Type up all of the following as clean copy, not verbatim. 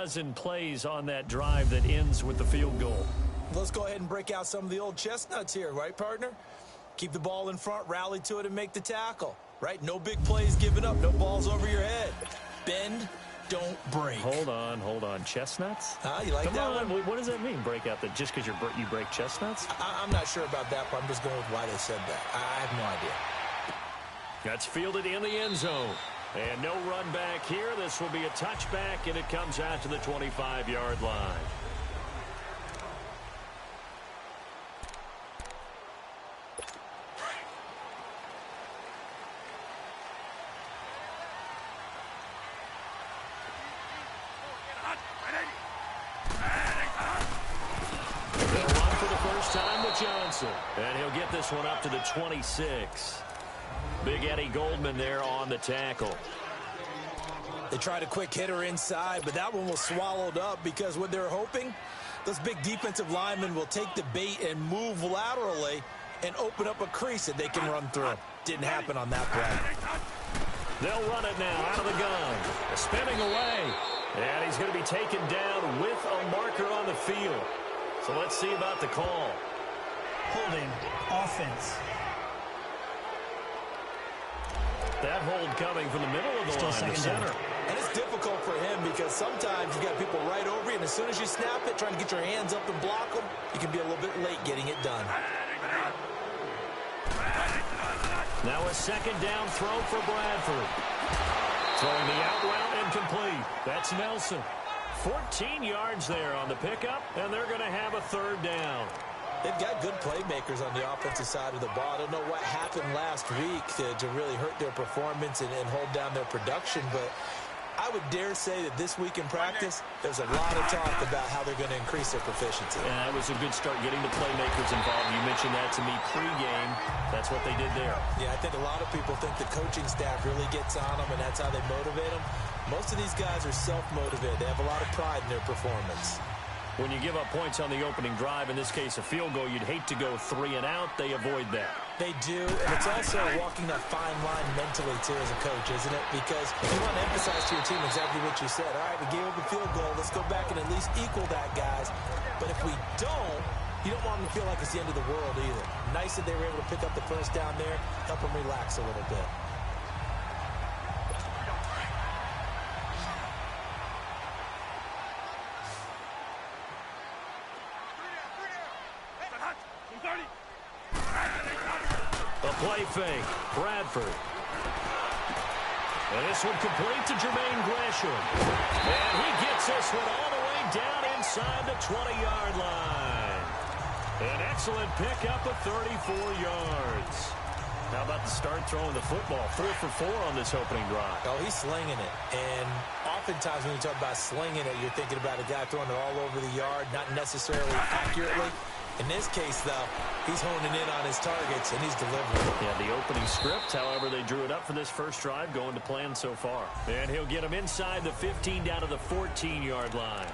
dozen plays on that drive that ends with the field goal. Let's go ahead and break out some of the old chestnuts here, right, partner? Keep the ball in front, rally to it, and make the tackle, right? No big plays given up, no balls over your head. Bend, don't break. Hold on. Chestnuts? You like that one? What does that mean, break out? That just because you break chestnuts? I'm not sure about that, but I'm just going with why they said that. I have no idea. That's fielded in the end zone. And no run back here. This will be a touchback, and it comes out to the 25-yard line. They'll run for the first time with Johnson. And he'll get this one up to the 26. Big Eddie Goldman there on the tackle. They tried a quick hitter inside, but that one was swallowed up because what they're hoping, those big defensive linemen will take the bait and move laterally and open up a crease that they can run through. Didn't happen on that play. They'll run it now out of the gun. Spinning away. And he's going to be taken down with a marker on the field. So let's see about the call. Holding offense. That hold coming from the middle of the line, the center. And it's difficult for him because sometimes you've got people right over you, and as soon as you snap it, trying to get your hands up and block them, you can be a little bit late getting it done. Now a second down throw for Bradford. Throwing the out route incomplete. That's Nelson. 14 yards there on the pickup, and they're going to have a third down. They've got good playmakers on the offensive side of the ball. I don't know what happened last week to really hurt their performance and hold down their production, but I would dare say that this week in practice, there's a lot of talk about how they're going to increase their proficiency. And that was a good start getting the playmakers involved. You mentioned that to me pregame. That's what they did there. Yeah, I think a lot of people think the coaching staff really gets on them, and that's how they motivate them. Most of these guys are self-motivated. They have a lot of pride in their performance. When you give up points on the opening drive, in this case a field goal, you'd hate to go 3 and out. They avoid that. They do, and it's also walking that fine line mentally, too, as a coach, isn't it? Because you want to emphasize to your team exactly what you said. All right, we gave up a field goal. Let's go back and at least equal that, guys. But if we don't, you don't want them to feel like it's the end of the world either. Nice that they were able to pick up the first down there, help them relax a little bit. Play fake. Bradford. And this one complete to Jermaine Gresham. And he gets this one all the way down inside the 20-yard line. An excellent pickup of 34 yards. How about the start throwing the football? 4 for 4 on this opening drive. Oh, he's slinging it. And oftentimes when you talk about slinging it, you're thinking about a guy throwing it all over the yard, not necessarily accurately. In this case, though, he's honing in on his targets, and he's delivering. Yeah, the opening script, however, they drew it up for this first drive, going to plan so far. And he'll get him inside the 15 down to the 14-yard line.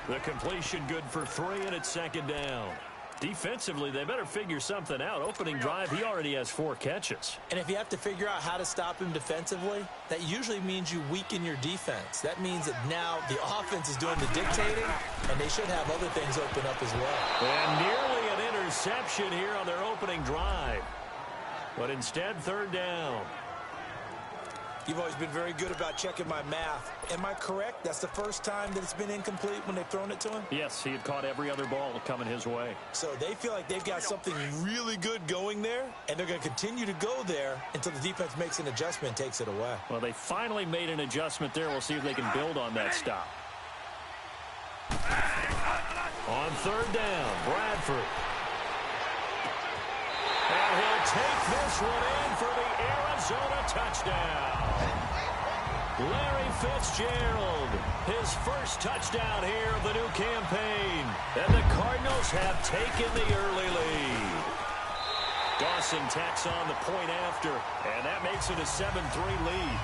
The completion good for 3, and it's second down. Defensively, they better figure something out. Opening drive, he already has 4 catches. And if you have to figure out how to stop him defensively, that usually means you weaken your defense. That means that now the offense is doing the dictating, and they should have other things open up as well. And nearly an interception here on their opening drive. But instead, third down. You've always been very good about checking my math. Am I correct? That's the first time that it's been incomplete when they've thrown it to him? Yes, he had caught every other ball coming his way. So they feel like they've got something really good going there, and they're going to continue to go there until the defense makes an adjustment and takes it away. Well, they finally made an adjustment there. We'll see if they can build on that stop. On third down, Bradford. And he'll take this one in for the Arizona touchdown. Larry Fitzgerald, his first touchdown here of the new campaign. And the Cardinals have taken the early lead. Dawson tacks on the point after, and that makes it a 7-3 lead.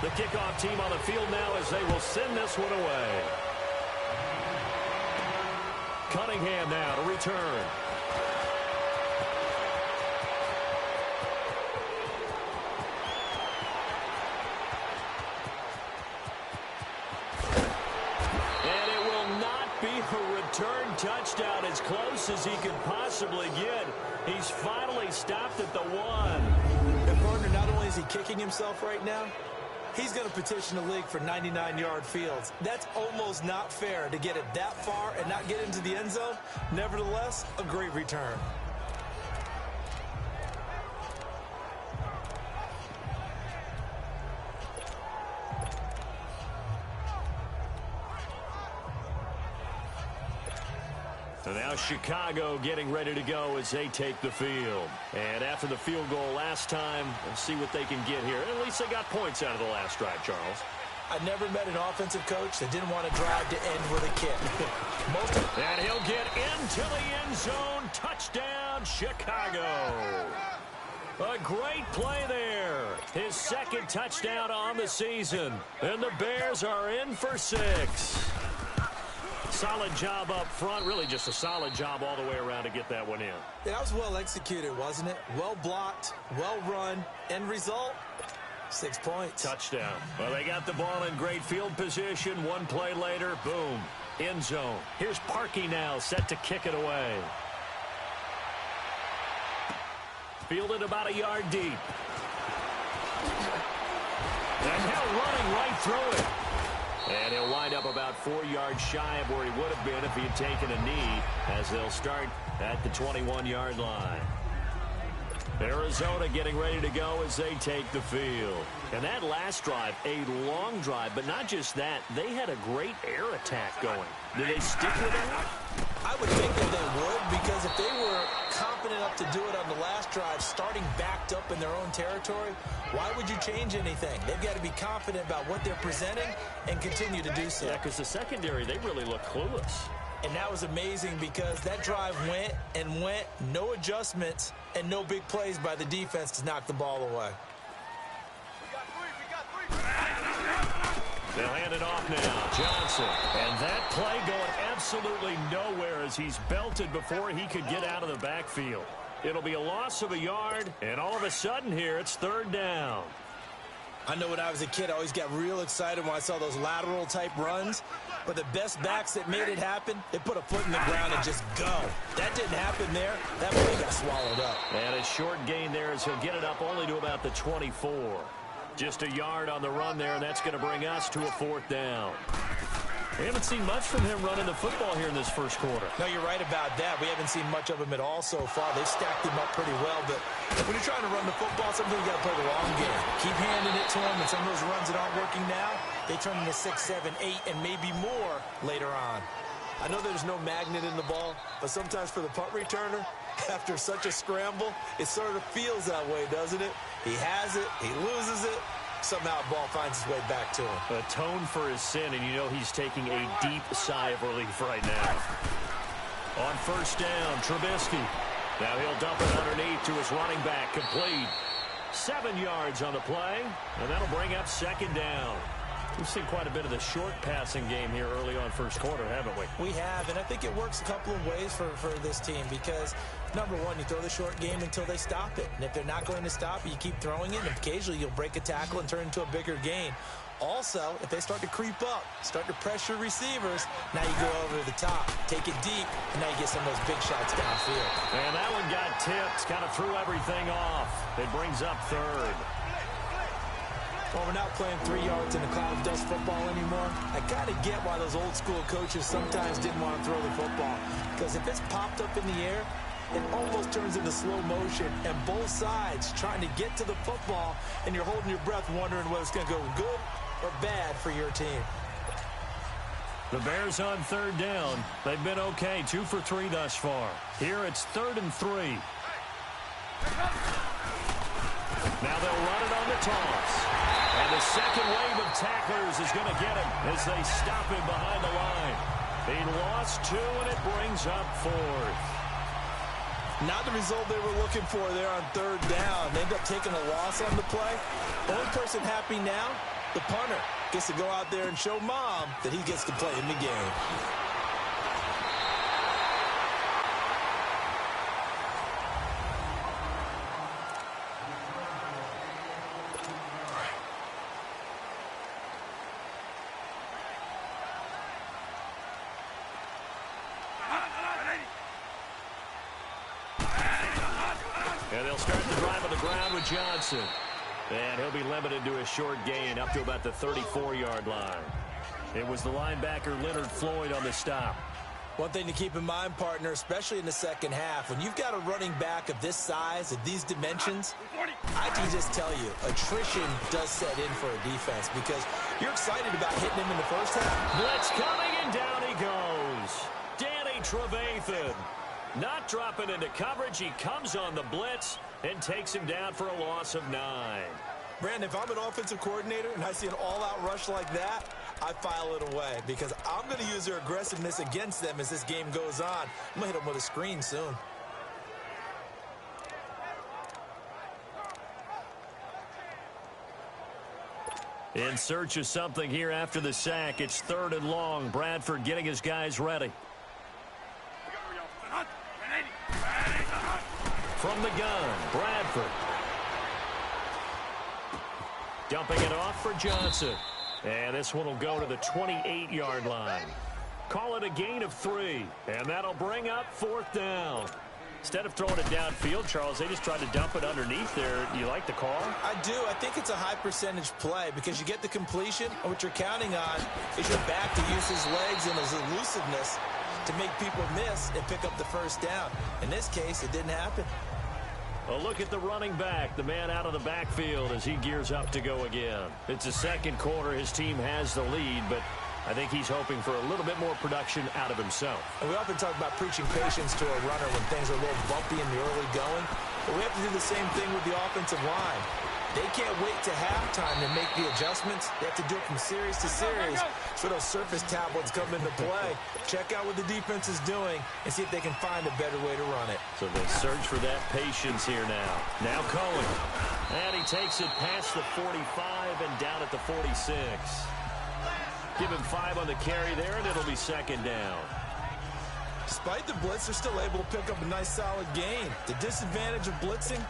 The kickoff team on the field now as they will send this one away. Cunningham now to return. close as he could possibly get. He's finally stopped at the 1. And partner, not only is he kicking himself right now, he's going to petition the league for 99-yard fields. That's almost not fair to get it that far and not get into the end zone. Nevertheless, a great return. So now Chicago getting ready to go as they take the field. And after the field goal last time, let's see what they can get here. At least they got points out of the last drive, Charles. I never met an offensive coach that didn't want to drive to end with a kick. And he'll get into the end zone. Touchdown, Chicago. A great play there. His second touchdown on the season. And the Bears are in for 6. Solid job up front. Really just a solid job all the way around to get that one in. That was well executed, wasn't it? Well blocked, well run. End result, 6 points. Touchdown. Well, they got the ball in great field position. One play later, boom, end zone. Here's Parkey now, set to kick it away. Fielded about a yard deep. And now running right through it. And he'll wind up about 4 yards shy of where he would have been if he had taken a knee, as they'll start at the 21-yard line. Arizona getting ready to go as they take the field. And that last drive, a long drive, but not just that, they had a great air attack going. Did they stick with that? I would think that they would, because if they were confident enough to do it on the last drive, starting backed up in their own territory, why would you change anything? They've got to be confident about what they're presenting and continue to do so. Yeah, because the secondary, they really look clueless. And that was amazing because that drive went and went, no adjustments, and no big plays by the defense to knock the ball away. They'll hand it off now. Johnson. And that play going absolutely nowhere as he's belted before he could get out of the backfield. It'll be a loss of a yard, and all of a sudden here, it's 3rd down. I know when I was a kid, I always got real excited when I saw those lateral-type runs. But the best backs that made it happen, they put a foot in the ground and just go. That didn't happen there. That play got swallowed up. And a short gain there as he'll get it up only to about the 24. Just a yard on the run there, and that's going to bring us to a 4th down. We haven't seen much from him running the football here in this first quarter. No, you're right about that. We haven't seen much of him at all so far. They've stacked him up pretty well, but when you're trying to run the football, sometimes you got to play the long game. Keep handing it to him, and some of those runs that aren't working now, they turn into 6, 7, 8, and maybe more later on. I know there's no magnet in the ball, but sometimes for the punt returner, after such a scramble, it sort of feels that way, doesn't it? He has it, he loses it. Somehow the ball finds its way back to him. Atone for his sin, and you know he's taking a deep sigh of relief right now. On 1st down, Trubisky. Now he'll dump it underneath to his running back, complete. 7 yards on the play, and that'll bring up 2nd down. We've seen quite a bit of the short passing game here early on first quarter, haven't we? We have, and I think it works a couple of ways for this team because, number one, you throw the short game until they stop it. And if they're not going to stop it, you keep throwing it, and occasionally you'll break a tackle and turn into a bigger gain. Also, if they start to creep up, start to pressure receivers, now you go over the top, take it deep, and now you get some of those big shots downfield. And that one got tipped, kind of threw everything off. It brings up 3rd. Well, we're not playing 3 yards in a cloud of dust football anymore. I kind of get why those old school coaches sometimes didn't want to throw the football. Because if it's popped up in the air, it almost turns into slow motion. And both sides trying to get to the football, and you're holding your breath wondering whether it's going to go good or bad for your team. The Bears on 3rd down. They've been okay, 2 for 3 thus far. Here it's 3rd and 3. Now they'll run it on the toss. And the second wave of tacklers is going to get him as they stop him behind the line. He lost 2, and it brings up 4th. Not the result they were looking for there on 3rd down. They end up taking a loss on the play. The only person happy now, the punter, gets to go out there and show Mom that he gets to play in the game. And they'll start the drive on the ground with Johnson. And he'll be limited to a short gain up to about the 34-yard line. It was the linebacker Leonard Floyd on the stop. One thing to keep in mind, partner, especially in the second half, when you've got a running back of this size, of these dimensions, I can just tell you, attrition does set in for a defense because you're excited about hitting him in the first half. Blitz coming, and down he goes. Danny Trevathan not dropping into coverage. He comes on the blitz and takes him down for a loss of 9. Brandon, if I'm an offensive coordinator and I see an all-out rush like that, I file it away because I'm going to use their aggressiveness against them as this game goes on. I'm going to hit them with a screen soon. In search of something here after the sack. It's 3rd and long. Bradford getting his guys ready. From the gun, Bradford. Dumping it off for Johnson. And this one will go to the 28-yard line. Call it a gain of 3. And that'll bring up 4th down. Instead of throwing it downfield, Charles, they just tried to dump it underneath there. Do you like the call? I do. I think it's a high-percentage play because you get the completion, and what you're counting on is your back to use his legs and his elusiveness to make people miss and pick up the first down. In this case, it didn't happen. A look at the running back, the man out of the backfield as he gears up to go again. It's the second quarter. His team has the lead, but I think he's hoping for a little bit more production out of himself. And we often talk about preaching patience to a runner when things are a little bumpy in the early going, but we have to do the same thing with the offensive line. They can't wait to halftime to make the adjustments. They have to do it from series to series so those surface tablets come into play. Check out what the defense is doing and see if they can find a better way to run it. So they search for that patience here now. Now Cohen. And he takes it past the 45 and down at the 46. Give him 5 on the carry there, and it'll be 2nd down. Despite the blitz, they're still able to pick up a nice solid gain. The disadvantage of blitzing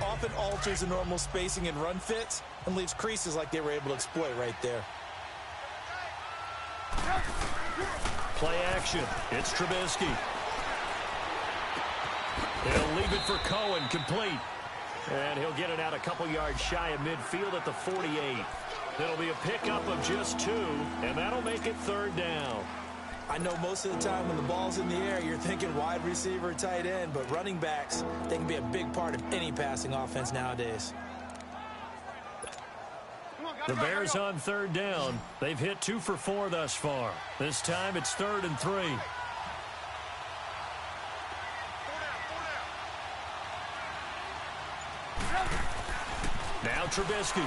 often alters the normal spacing and run fits and leaves creases like they were able to exploit right there. Play action. It's Trubisky. He'll leave it for Cohen, complete. And he'll get it out a couple yards shy of midfield at the 48. It'll be a pickup of just 2, and that'll make it 3rd down. I know most of the time when the ball's in the air, you're thinking wide receiver, tight end, but running backs, they can be a big part of any passing offense nowadays. The Bears on 3rd down. They've hit 2 for 4 thus far. This time it's 3rd and 3. Now Trubisky.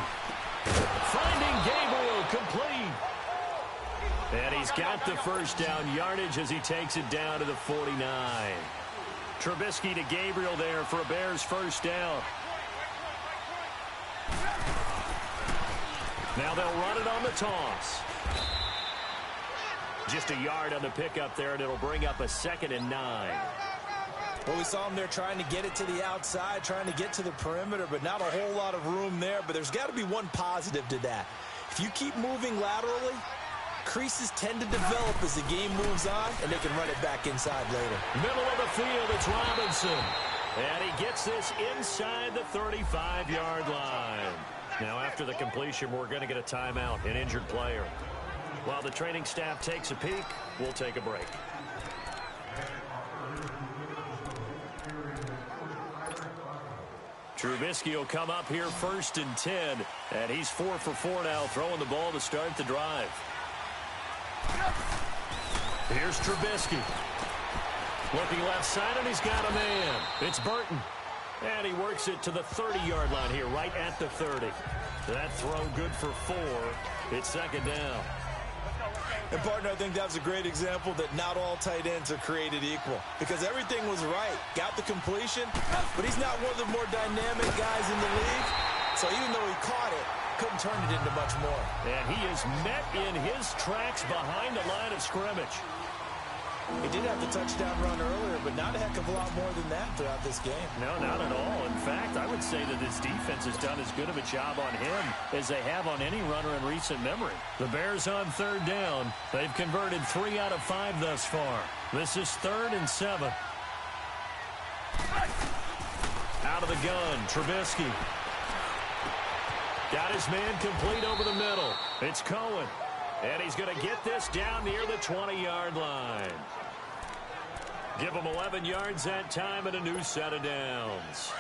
Finding Gabriel, complete. And he's got the first down yardage as he takes it down to the 49. Trubisky to Gabriel there for a Bears first down. Now they'll run it on the toss. Just a yard on the pickup there, and it'll bring up a 2nd and 9. Well, we saw him there trying to get it to the outside, trying to get to the perimeter, but not a whole lot of room there. But there's got to be one positive to that. If you keep moving laterally, creases tend to develop as the game moves on, and they can run it back inside later. Middle of the field, it's Robinson. And he gets this inside the 35-yard line. Now, after the completion, we're going to get a timeout, an injured player. While the training staff takes a peek, we'll take a break. Trubisky will come up here 1st and 10, and he's 4 for 4 now, throwing the ball to start the drive. Here's Trubisky. Looking left side, and he's got a man. It's Burton. And he works it to the 30-yard line here, right at the 30. That throw good for 4. It's 2nd down. And, partner, I think that was a great example that not all tight ends are created equal. Because everything was right. Got the completion, but he's not one of the more dynamic guys in the league. So even though he caught it, couldn't turn it into much more. And he is met in his tracks behind the line of scrimmage. He did have the touchdown run earlier, but not a heck of a lot more than that throughout this game. No, not at all. In fact, I would say that this defense has done as good of a job on him as they have on any runner in recent memory. The Bears on 3rd down. They've converted 3 out of 5 thus far. This is 3rd and 7. Out Out of the gun, Trubisky. Got his man complete over the middle. It's Cohen. And he's going to get this down near the 20-yard line. Give him 11 yards that time and a new set of downs.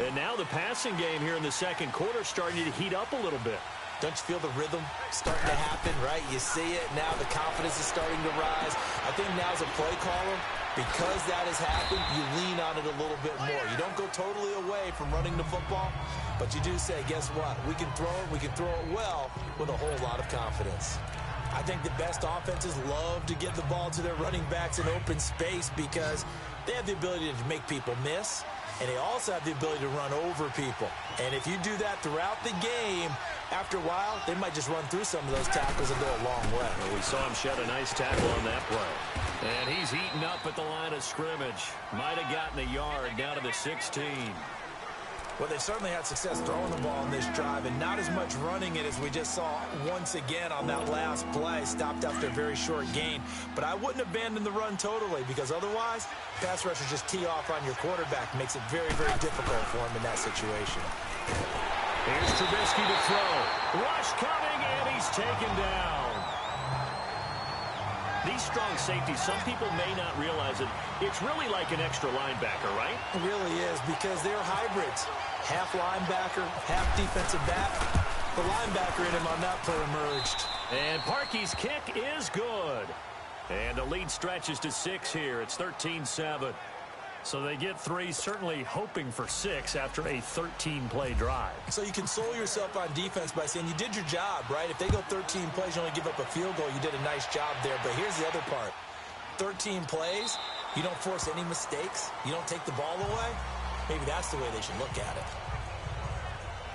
And now the passing game here in the second quarter starting to heat up a little bit. Don't you feel the rhythm starting to happen, right? You see it. Now the confidence is starting to rise. I think now as a play caller, because that has happened, you lean on it a little bit more. You don't go totally away from running the football, but you do say, guess what? We can throw it. We can throw it well with a whole lot of confidence. I think the best offenses love to get the ball to their running backs in open space because they have the ability to make people miss, and they also have the ability to run over people. And if you do that throughout the game, after a while, they might just run through some of those tackles and go a long way. Well, we saw him shed a nice tackle on that play. And he's eaten up at the line of scrimmage. Might have gotten a yard down to the 16. Well, they certainly had success throwing the ball on this drive, and not as much running it as we just saw once again on that last play. Stopped after a very short gain. But I wouldn't abandon the run totally, because otherwise, pass rushers just tee off on your quarterback. Makes it very, very difficult for him in that situation. Here's Trubisky to throw. Rush coming, and he's taken down. These strong safeties, some people may not realize it. It's really like an extra linebacker, right? It really is, because they're hybrids. Half linebacker, half defensive back. The linebacker in him on that play emerged. And Parkey's kick is good. And the lead stretches to 6 here. It's 13-7. So they get 3, certainly hoping for 6 after a 13-play drive. So you console yourself on defense by saying you did your job, right? If they go 13 plays, you only give up a field goal, you did a nice job there. But here's the other part. 13 plays, you don't force any mistakes, you don't take the ball away. Maybe that's the way they should look at it.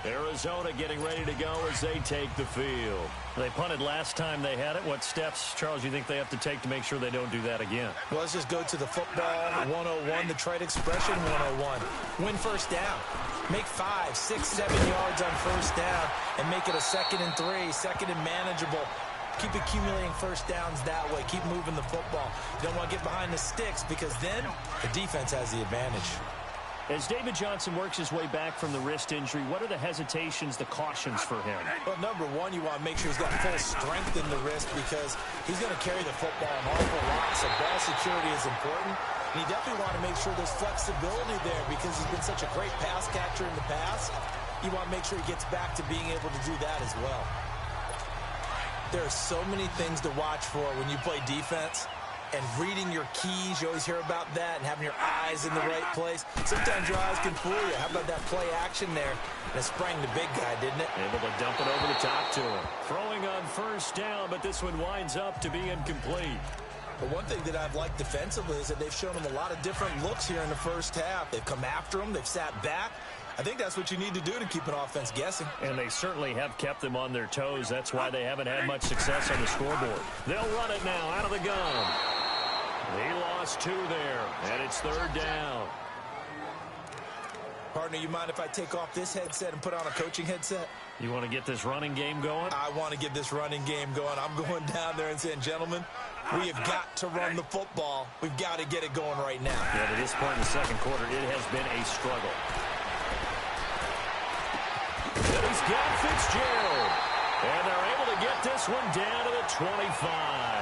Arizona getting ready to go as they take the field. They punted last time they had it. What steps, Charles, you think they have to take to make sure they don't do that again? Well, let's just go to the football 101, the trade expression 101. Win first down. Make 5, 6, 7 yards on first down and make it a 2nd and 3, 2nd and manageable. Keep accumulating first downs that way. Keep moving the football. You don't want to get behind the sticks because then the defense has the advantage. As David Johnson works his way back from the wrist injury, what are the hesitations, the cautions for him? Well, number one, you want to make sure he's got full strength in the wrist because he's going to carry the football an awful lot, so ball security is important. And you definitely want to make sure there's flexibility there because he's been such a great pass catcher in the past. You want to make sure he gets back to being able to do that as well. There are so many things to watch for when you play defense. And reading your keys, you always hear about that, and having your eyes in the right place. Sometimes your eyes can fool you. How about that play action there? And it sprang the big guy, didn't it? Able to dump it over the top to him. Throwing on first down, but this one winds up to be incomplete. But one thing that I've liked defensively is that they've shown him a lot of different looks here in the first half. They've come after him. They've sat back. I think that's what you need to do to keep an offense guessing. And they certainly have kept them on their toes. That's why they haven't had much success on the scoreboard. They'll run it now out of the gun. He lost 2 there, and it's 3rd down. Partner, you mind if I take off this headset and put on a coaching headset? You want to get this running game going? I want to get this running game going. I'm going down there and saying, gentlemen, we have got to run the football. We've got to get it going right now. Yeah, to this point in the second quarter, it has been a struggle. And he's got Fitzgerald. And they're able to get this one down to the 25.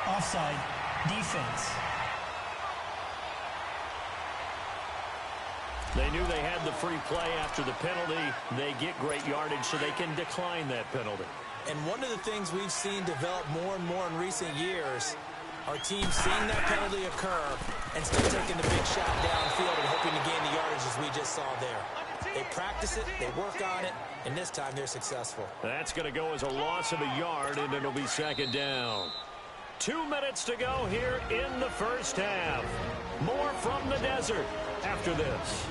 Offside, defense. They knew they had the free play after the penalty. They get great yardage, so they can decline that penalty. And one of the things we've seen develop more and more in recent years, our team seeing that penalty occur and still taking the big shot downfield and hoping to gain the yardage as we just saw there. They practice it, they work on it, and this time they're successful. That's going to go as a loss of a yard, and it'll be 2nd down. 2 minutes to go here in the first half. More from the desert after this.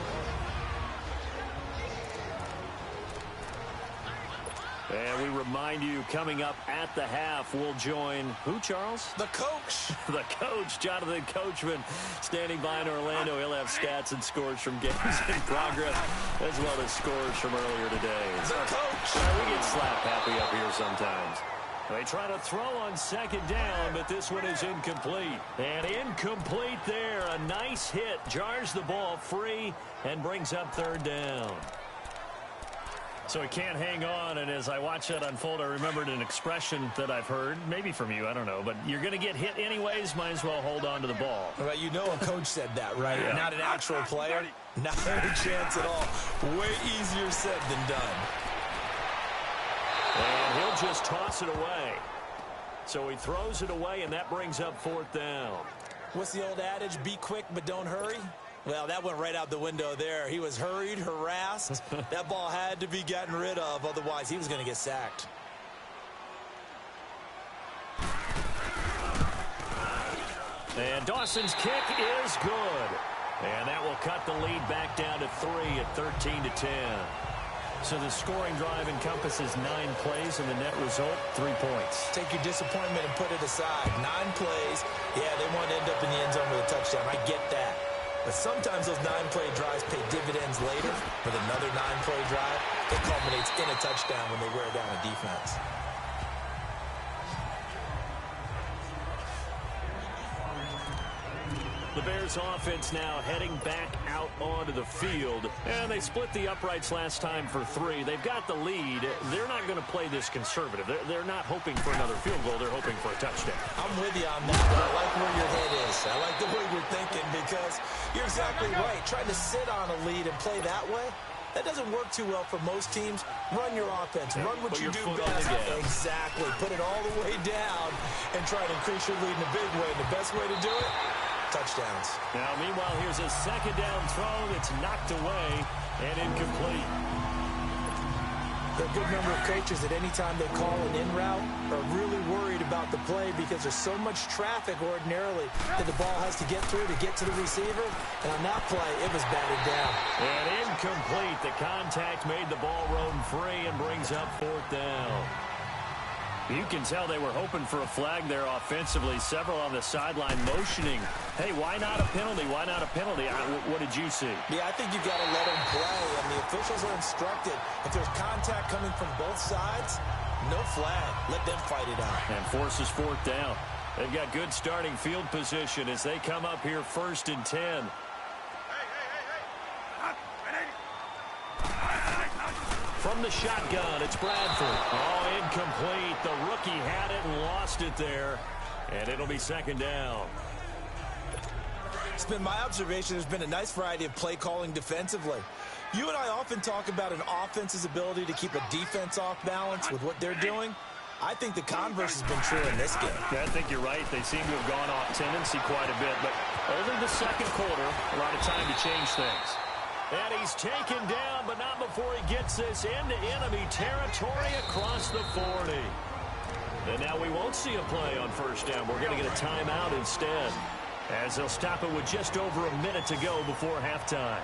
And we remind you, coming up at the half, we'll join who, Charles? The coach. The coach, Jonathan Coachman, standing by in Orlando. He'll have stats and scores from games in progress, as well as scores from earlier today. The coach. We get slap happy up here sometimes. They try to throw on second down, but this one is incomplete. And incomplete there. A nice hit. Jars the ball free and brings up third down. So he can't hang on, and as I watch that unfold, I remembered an expression that I've heard, maybe from you, I don't know, but you're going to get hit anyways, might as well hold on to the ball. Well, you know a coach said that, right? Yeah. Not an actual player. Not any chance at all. Way easier said than done. And he'll just toss it away. So he throws it away, and that brings up fourth down. What's the old adage? Be quick, but don't hurry? Well, that went right out the window there. He was hurried, harassed. That ball had to be gotten rid of, otherwise he was going to get sacked. And Dawson's kick is good. And that will cut the lead back down to 3 at 13-10. So the scoring drive encompasses 9 plays, and the net result, 3 points. Take your disappointment and put it aside. 9 plays. Yeah, they want to end up in the end zone with a touchdown. I get that. But sometimes those 9-play drives pay dividends later with another 9-play drive. It culminates in a touchdown when they wear down a defense. The Bears offense now heading back out onto the field. And they split the uprights last time for 3. They've got the lead. They're not going to play this conservative. They're not hoping for another field goal. They're hoping for a touchdown. I'm with you on that, but I like where your head is. I like the way you're thinking because you're exactly right. Trying to sit on a lead and play that way, that doesn't work too well for most teams. Run your offense. Run what you do best. Exactly. Put it all the way down and try to increase your lead in a big way. And the best way to do it, touchdowns. Now, meanwhile, here's a second down throw that's knocked away and incomplete. There are a good number of coaches that any time they call an in route are really worried about the play because there's so much traffic ordinarily that the ball has to get through to get to the receiver. And on that play, it was batted down. And incomplete. The contact made the ball roam free and brings up fourth down. You can tell they were hoping for a flag there offensively. Several on the sideline motioning. Hey, why not a penalty? Why not a penalty? What did you see? Yeah, I think you've got to let them play. And the officials are instructed. If there's contact coming from both sides, no flag. Let them fight it out. And forces fourth down. They've got good starting field position as they come up here 1st and 10. From the shotgun, it's Bradford. Oh, incomplete. The rookie had it and lost it there. And it'll be second down. It's been my observation there's been a nice variety of play calling defensively. You and I often talk about an offense's ability to keep a defense off balance with what they're doing. I think the converse has been true in this game. Yeah, I think you're right. They seem to have gone off tendency quite a bit. But over the second quarter, a lot of time to change things. And he's taken down, but not before he gets this into enemy territory across the 40. And now we won't see a play on first down. We're going to get a timeout instead, as they'll stop it with just over a minute to go before halftime.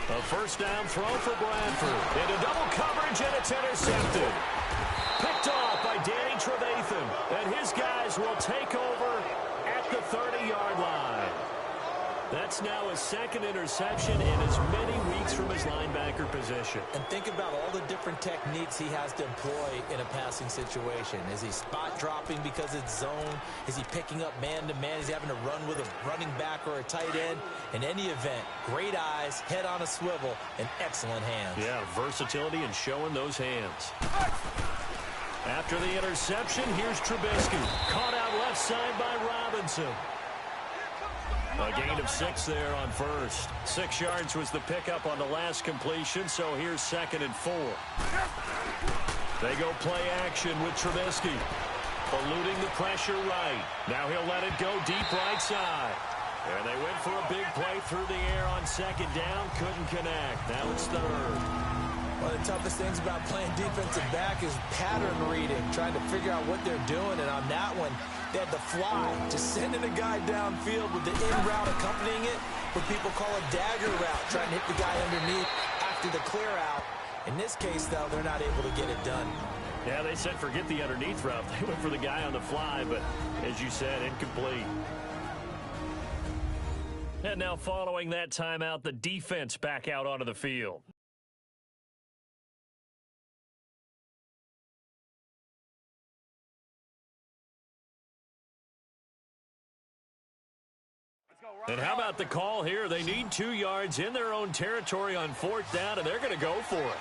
A first down throw for Bradford. Into double coverage, and it's intercepted. Picked off by Danny Trevathan. And his guys will take over at the 30-yard line. That's now his second interception in as many weeks from his linebacker position. And think about all the different techniques he has to employ in a passing situation. Is he spot dropping because it's zone? Is he picking up man-to-man? Is he having to run with a running back or a tight end? In any event, great eyes, head on a swivel, and excellent hands. Yeah, versatility and showing those hands. After the interception, here's Trubisky. Caught out left side by Robinson. A gain of 6 there on first. 6 yards was the pickup on the last completion, so here's 2nd and 4. They go play action with Trubisky. Eluding the pressure right. Now he'll let it go deep right side. And they went for a big play through the air on 2nd down. Couldn't connect. Now it's 3rd. One of the toughest things about playing defensive back is pattern reading, trying to figure out what they're doing. And on that one, they had the fly, just sending a guy downfield with the in route accompanying it, what people call a dagger route, trying to hit the guy underneath after the clear out. In this case, though, they're not able to get it done. Yeah, they said forget the underneath route. They went for the guy on the fly, but as you said, incomplete. And now following that timeout, the defense back out onto the field. And how about the call here? They need 2 yards in their own territory on 4th down, and they're going to go for it.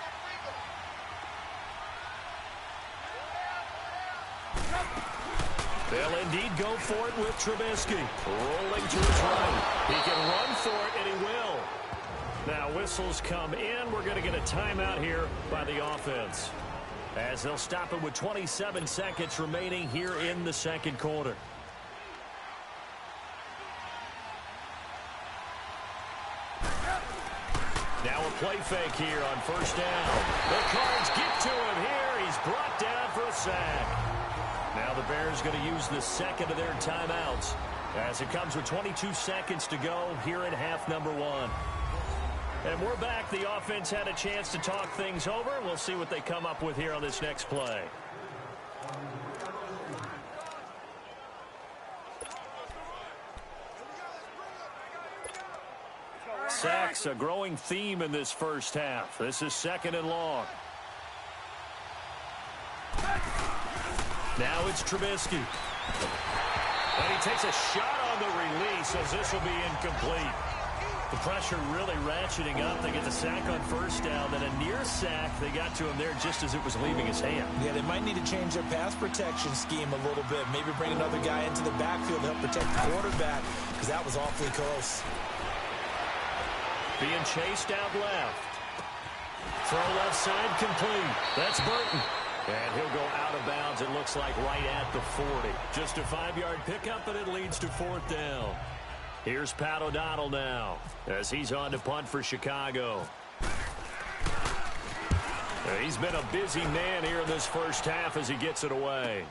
They'll indeed go for it with Trubisky. Rolling to his right. He can run for it, and he will. Now whistles come in. We're going to get a timeout here by the offense, as they'll stop it with 27 seconds remaining here in the second quarter. Now a play fake here on 1st down. The Cards get to him here. He's brought down for a sack. Now the Bears going to use the second of their timeouts, as it comes with 22 seconds to go here in half number 1. And we're back. The offense had a chance to talk things over. We'll see what they come up with here on this next play. Sacks, a growing theme in this first half. This is 2nd and long. Now it's Trubisky. And he takes a shot on the release, as this will be incomplete. The pressure really ratcheting up. They get the sack on 1st down, then a near sack. They got to him there just as it was leaving his hand. Yeah, they might need to change their pass protection scheme a little bit. Maybe bring another guy into the backfield to help protect the quarterback, because that was awfully close. Being chased out left. Throw left side complete. That's Burton. And he'll go out of bounds, it looks like, right at the 40. Just a 5-yard pickup, and it leads to 4th down. Here's Pat O'Donnell now, as he's on to punt for Chicago. He's been a busy man here in this first half as he gets it away.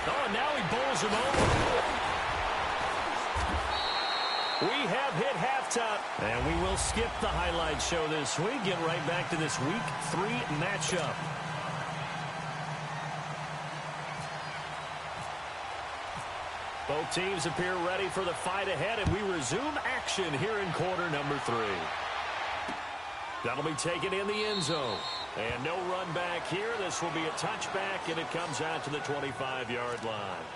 Oh, and now he bowls him over. We have hit halftime, and we will skip the highlight show this week. Get right back to this Week 3 matchup. Both teams appear ready for the fight ahead, and we resume action here in quarter number 3. That'll be taken in the end zone. And no run back here. This will be a touchback, and it comes out to the 25-yard line.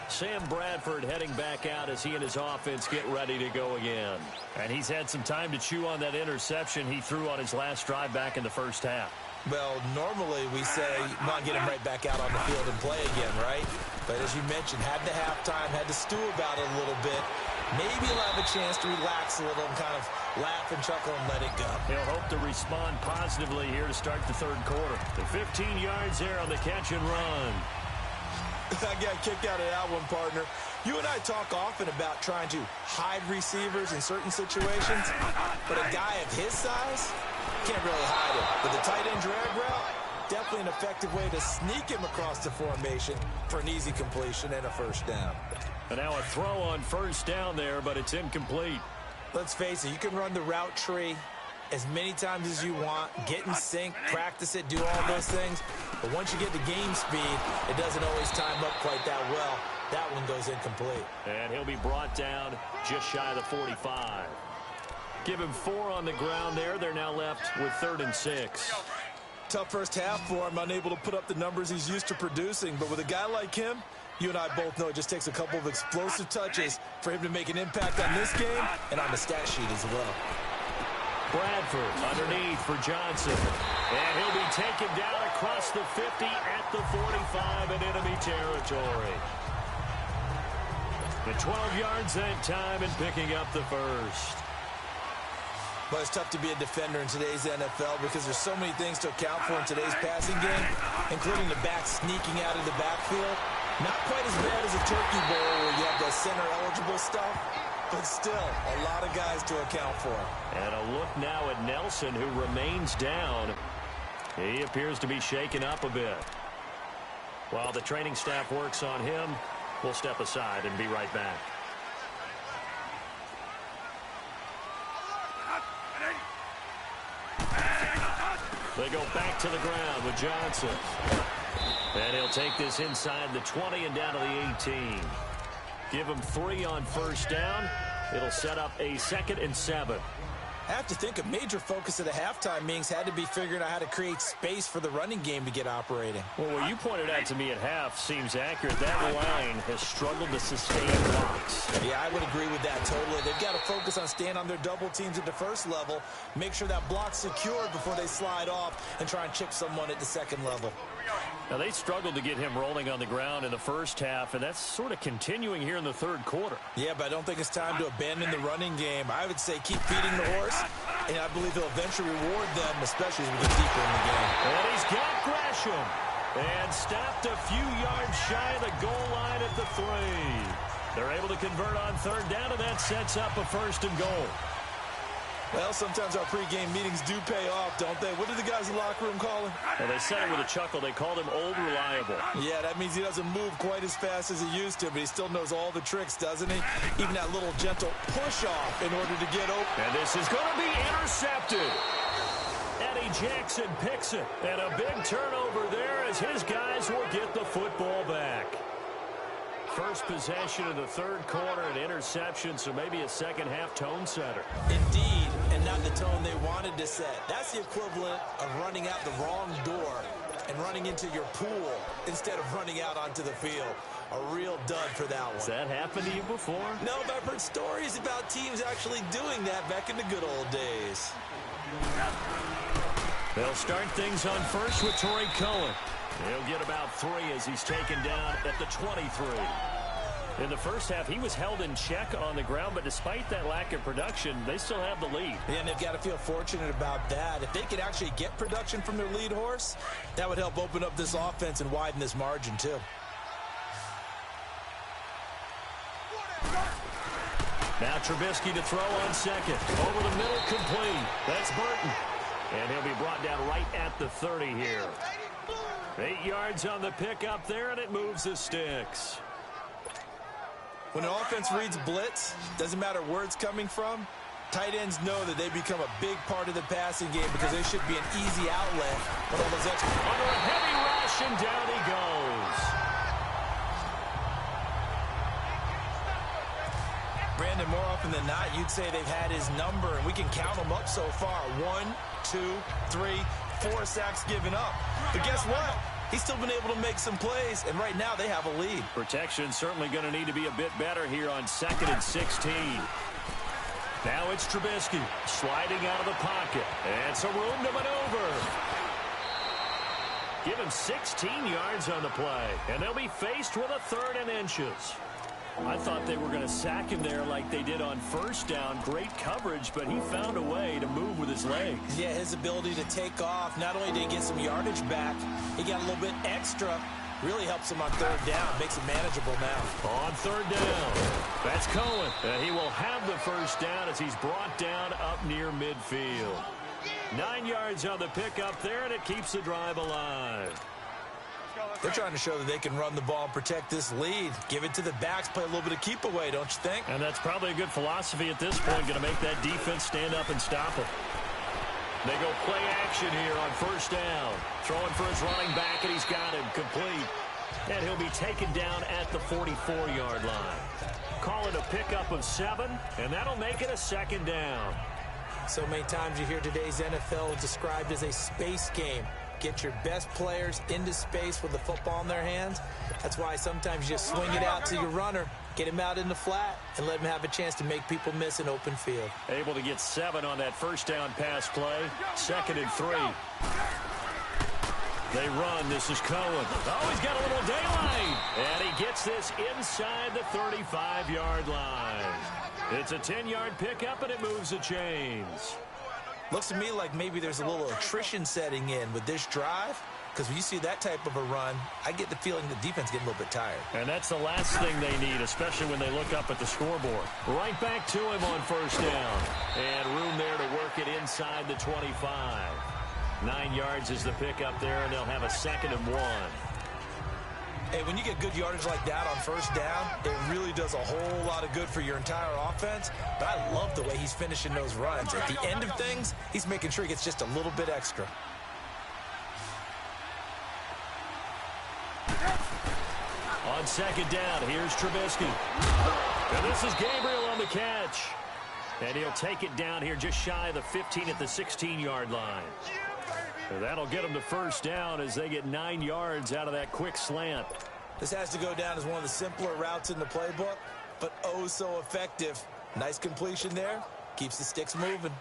Sam Bradford heading back out as he and his offense get ready to go again. And he's had some time to chew on that interception he threw on his last drive back in the first half. Well, normally we say not get him right back out on the field and play again, right? But as you mentioned, had the halftime, had to stew about it a little bit. Maybe he'll have a chance to relax a little and kind of laugh and chuckle and let it go. He'll hope to respond positively here to start the third quarter. The 15 yards there on the catch and run. I got a kick out of that one, partner. You and I talk often about trying to hide receivers in certain situations, but a guy of his size can't really hide it. With the tight end drag route, definitely an effective way to sneak him across the formation for an easy completion and a 1st down. And now a throw on 1st down there, but it's incomplete. Let's face it, you can run the route tree as many times as you want, get in sync, practice it, do all those things. But once you get to game speed, it doesn't always time up quite that well. That one goes incomplete. And he'll be brought down just shy of the 45. Give him 4 on the ground there. They're now left with 3rd and 6. Tough first half for him, unable to put up the numbers he's used to producing. But with a guy like him, you and I both know it just takes a couple of explosive touches for him to make an impact on this game and on the stat sheet as well. Bradford underneath for Johnson. And he'll be taken down across the 50 at the 45 in enemy territory. The 12 yards that time and picking up the 1st. But it's tough to be a defender in today's NFL because there's so many things to account for in today's passing game, including the back sneaking out of the backfield. Not quite as bad as a turkey bowl where you have the center-eligible stuff, but still a lot of guys to account for. And a look now at Nelson, who remains down. He appears to be shaken up a bit. While the training staff works on him, we'll step aside and be right back. They go back to the ground with Johnson. And he'll take this inside the 20 and down to the 18. Give him 3 on 1st down. It'll set up a 2nd and 7. I have to think a major focus of the halftime meetings had to be figuring out how to create space for the running game to get operating. Well, what you pointed out to me at half seems accurate. That line has struggled to sustain blocks. Yeah, I would agree with that totally. They've got to focus on staying on their double teams at the first level, make sure that block's secured before they slide off and try and chip someone at the second level. Now, they struggled to get him rolling on the ground in the first half, and that's sort of continuing here in the third quarter. Yeah, but I don't think it's time to abandon the running game. I would say keep feeding the horse, and I believe he'll eventually reward them, especially as we get deeper in the game. And he's got Gresham, and stopped a few yards shy of the goal line at the 3. They're able to convert on third down, and that sets up a first and goal. Well, sometimes our pregame meetings do pay off, don't they? What do the guys in the locker room call him? Well, they said it with a chuckle. They called him Old Reliable. Yeah, that means he doesn't move quite as fast as he used to, but he still knows all the tricks, doesn't he? Even that little gentle push-off in order to get open. And this is going to be intercepted. Eddie Jackson picks it. And a big turnover there as his guys will get the football back. First possession of the third quarter, an interception, so maybe a second-half tone setter. Indeed, and not the tone they wanted to set. That's the equivalent of running out the wrong door and running into your pool instead of running out onto the field. A real dud for that one. Has that happened to you before? No, but I've heard stories about teams actually doing that back in the good old days. They'll start things on first with Torrey Cohen. He'll get about 3 as he's taken down at the 23. In the first half, he was held in check on the ground, but despite that lack of production, they still have the lead. And they've got to feel fortunate about that. If they could actually get production from their lead horse, that would help open up this offense and widen this margin, too. Now Trubisky to throw on second. Over the middle, complete. That's Burton. And he'll be brought down right at the 30 here. 8 yards on the pickup there, and it moves the sticks. When an offense reads blitz, doesn't matter where it's coming from, tight ends know that they become a big part of the passing game because they should be an easy outlet when all those extra... Under a heavy rush, and down he goes. Brandon, more often than not, you'd say they've had his number, and we can count them up so far. 1, 2, 3, 4 sacks given up. But guess what? He's still been able to make some plays, and right now they have a lead. Protection certainly going to need to be a bit better here on 2nd and 16. Now it's Trubisky sliding out of the pocket. And some room to maneuver. Give him 16 yards on the play, and they'll be faced with a 3rd and inches. I thought they were going to sack him there like they did on first down. Great coverage, but he found a way to move with his legs. Yeah, his ability to take off. Not only did he get some yardage back, he got a little bit extra. Really helps him on 3rd down. Makes it manageable now. On 3rd down, that's Cohen. He will have the first down as he's brought down up near midfield. 9 yards on the pickup there, and it keeps the drive alive. They're trying to show that they can run the ball and protect this lead. Give it to the backs, play a little bit of keep away, don't you think? And that's probably a good philosophy at this point, going to make that defense stand up and stop him. They go play action here on first down. Throwing for his running back, and he's got him complete. And he'll be taken down at the 44-yard line. Call it a pickup of 7, and that'll make it a 2nd down. So many times you hear today's NFL described as a space game. Get your best players into space with the football in their hands. That's why sometimes you just swing it out to your runner, get him out in the flat, and let him have a chance to make people miss an open field. Able to get 7 on that first down pass play. 2nd and 3. They run. This is Cohen. Oh, he's got a little daylight. And he gets this inside the 35-yard line. It's a 10-yard pickup, and it moves the chains. Looks to me like maybe there's a little attrition setting in with this drive, because when you see that type of a run, I get the feeling the defense getting a little bit tired. And that's the last thing they need, especially when they look up at the scoreboard. Right back to him on first down. And room there to work it inside the 25. 9 yards is the pickup there, and they'll have a 2nd and 1. Hey, when you get good yardage like that on first down, it really does a whole lot of good for your entire offense. But I love the way he's finishing those runs. At the end of things, he's making sure he gets just a little bit extra. On 2nd down, here's Trubisky. And this is Gabriel on the catch. And he'll take it down here just shy of the 15 at the 16-yard line. And that'll get them to first down as they get 9 yards out of that quick slant. This has to go down as one of the simpler routes in the playbook, but oh so effective. Nice completion there. Keeps the sticks moving.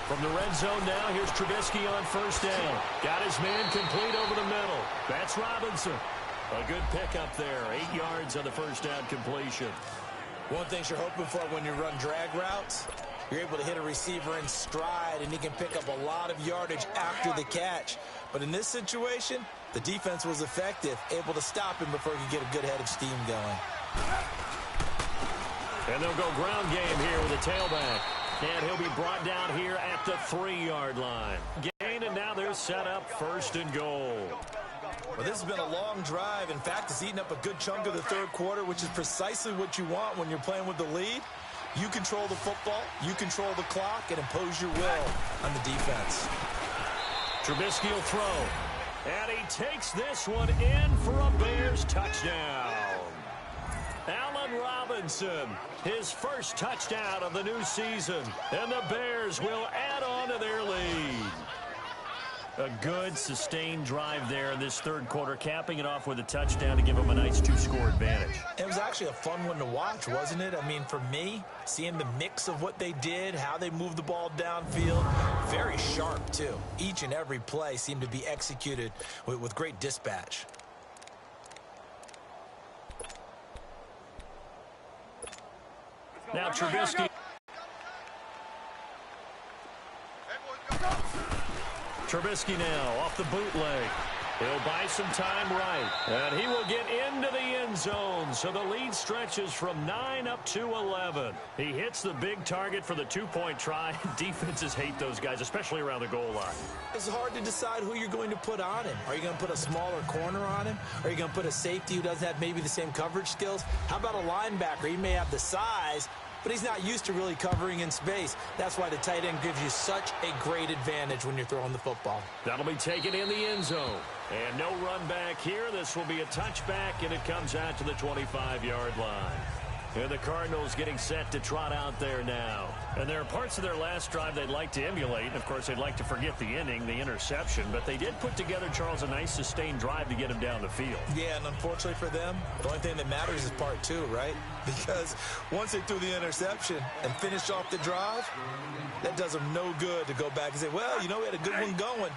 From the red zone now, here's Trubisky on first down. Got his man complete over the middle. That's Robinson. A good pickup there. 8 yards on the first down completion. One thing you're hoping for when you run drag routes, you're able to hit a receiver in stride, and he can pick up a lot of yardage after the catch. But in this situation, the defense was effective, able to stop him before he could get a good head of steam going. And they'll go ground game here with a tailback. And he'll be brought down here at the 3-yard line. Gain, and now they're set up first and goal. Well, this has been a long drive. In fact, it's eaten up a good chunk of the third quarter, which is precisely what you want when you're playing with the lead. You control the football, you control the clock, and impose your will on the defense. Trubisky will throw. And he takes this one in for a Bears touchdown. Allen Robinson, his first touchdown of the new season. And the Bears will add on to their lead. A good, sustained drive there in this third quarter, capping it off with a touchdown to give them a nice 2-score advantage. It was actually a fun one to watch, wasn't it? I mean, for me, seeing the mix of what they did, how they moved the ball downfield, very sharp, too. Each and every play seemed to be executed with great dispatch. Now Trubisky. Trubisky now off the bootleg. He'll buy some time right. And he will get into the end zone. So the lead stretches from 9 up to 11. He hits the big target for the 2-point try. Defenses hate those guys, especially around the goal line. It's hard to decide who you're going to put on him. Are you going to put a smaller corner on him? Are you going to put a safety who doesn't have maybe the same coverage skills? How about a linebacker? He may have the size, but he's not used to really covering in space. That's why the tight end gives you such a great advantage when you're throwing the football. That'll be taken in the end zone. And no run back here. This will be a touchback, and it comes out to the 25-yard line. And the Cardinals getting set to trot out there now. And there are parts of their last drive they'd like to emulate. And, of course, they'd like to forget the inning, the interception. But they did put together, Charles, a nice sustained drive to get him down the field. Yeah, and unfortunately for them, the only thing that matters is part 2, right? Because once they threw the interception and finished off the drive, that does them no good to go back and say, well, you know, we had a good one going.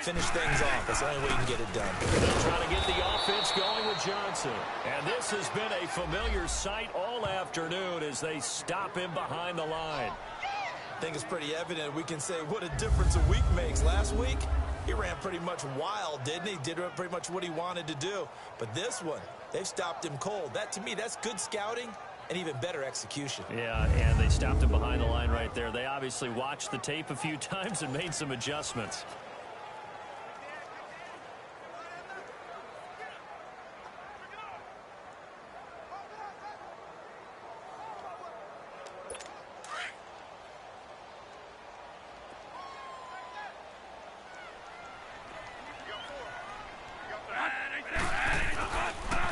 Finish things off. That's the only way you can get it done. They'll try to get the offense going with Johnson. And this has been a familiar sight all afternoon as they stop him behind the line. I think it's pretty evident. We can say what a difference a week makes. Last week, he ran pretty much wild, didn't he? Did pretty much what he wanted to do. But this one, they've stopped him cold. That, to me, that's good scouting and even better execution. Yeah, and they stopped him behind the line right there. They obviously watched the tape a few times and made some adjustments.